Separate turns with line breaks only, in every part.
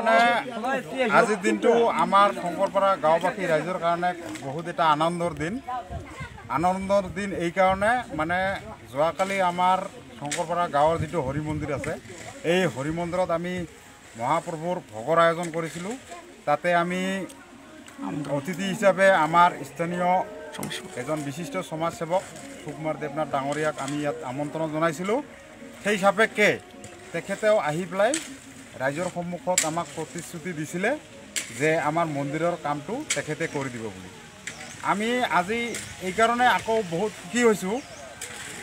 মানে আজিৰ দিনটো আমাৰ শংকৰপাৰা গাঁওবাসী ৰাইজৰ কাৰণে বহুত এটা আনন্দৰ দিন এই কাৰণে মানে যোৱাকালি আমাৰ শংকৰপাৰা গাঁৱৰ যিটো হৰি মন্দিৰ আছে এই হৰি মন্দিৰত আমি মহাপ্ৰভুৰ ভোগৰ আয়োজন কৰিছিলোঁ। তাতে আমি অতিথি হিচাপে আমাৰ স্থানীয় এজন বিশিষ্ট সমাজসেৱক সুকুমাৰ দেৱনাথ ডাঙৰীয়াক আমি ইয়াত আমন্ত্ৰণ জনাইছিলোঁ। সেই সাপেক্ষে তেখেতেও আহি পেলাই ৰাইজৰ সন্মুখত আমাক প্ৰতিশ্ৰুতি দিছিলে যে আমাৰ মন্দিৰৰ কামটো তেখেতে কৰি দিব বুলি। আমি আজি এইকাৰণে আকৌ বহুত সুখী হৈছোঁ।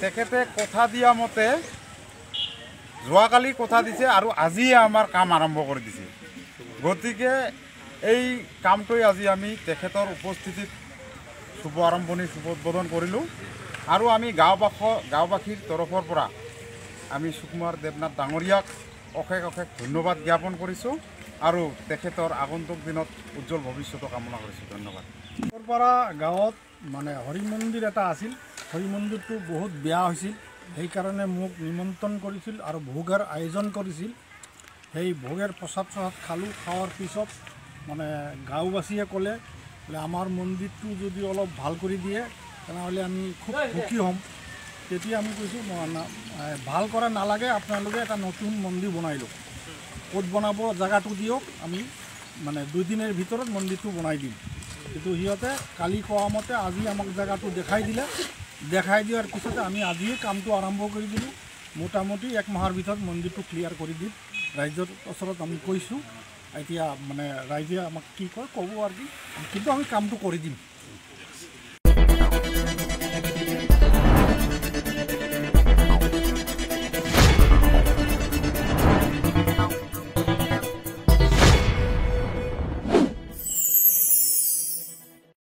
তেখেতে কথা দিয়া মতে যোৱাকালি কথা দিছে আৰু আজিয়ে আমাৰ কাম আৰম্ভ কৰি দিছে। গতিকে এই কামটোৱে আজি আমি তেখেতৰ উপস্থিতিত শুভ আৰম্ভণি শুভ উদ্বোধন কৰিলোঁ আৰু আমি গাঁওবাসীৰ তৰফৰ পৰা আমি সুকুমাৰ দেৱনাথ ডাঙৰীয়াক অশেষ ধন্যবাদ জ্ঞাপন কৰিছোঁ আৰু তেখেতৰ আগন্তুক দিনত উজ্জ্বল ভৱিষ্যত কামনা কৰিছোঁ। ধন্যবাদ।
শংকৰপাৰা গাঁৱত মানে হৰি মন্দিৰ এটা আছিল, হৰি মন্দিৰটো বহুত বেয়া হৈছিল, সেইকাৰণে মোক নিমন্ত্ৰণ কৰিছিল আৰু ভোগৰ আয়োজন কৰিছিল। সেই ভোগৰ প্ৰসাদ খালোঁ। খোৱাৰ পিছত মানে গাঁওবাসীয়ে ক'লে বোলে আমাৰ মন্দিৰটো যদি অলপ ভাল কৰি দিয়ে তেনেহ'লে আমি খুব সুখী হ'ম। তেতিয়া আমি কৈছোঁ ভাল কৰা নালাগে, আপোনালোকে এটা নতুন মন্দিৰ বনাই লওক। ক'ত বনাব জেগাটো দিয়ক, আমি মানে 2 দিনৰ ভিতৰত মন্দিৰটো বনাই দিম। কিন্তু সিহঁতে কালি কোৱা মতে আজি আমাক জেগাটো দেখাই দিলে। দেখাই দিয়াৰ পিছতে আমি আজিয়ে কামটো আৰম্ভ কৰি দিলোঁ। মোটামুটি 1 মাহৰ ভিতৰত মন্দিৰটো ক্লিয়াৰ কৰি দিম। ৰাইজৰ ওচৰত আমি কৈছোঁ। এতিয়া মানে ৰাইজে আমাক কি কয় ক'ব আৰু কি, কিন্তু আমি কামটো কৰি দিম।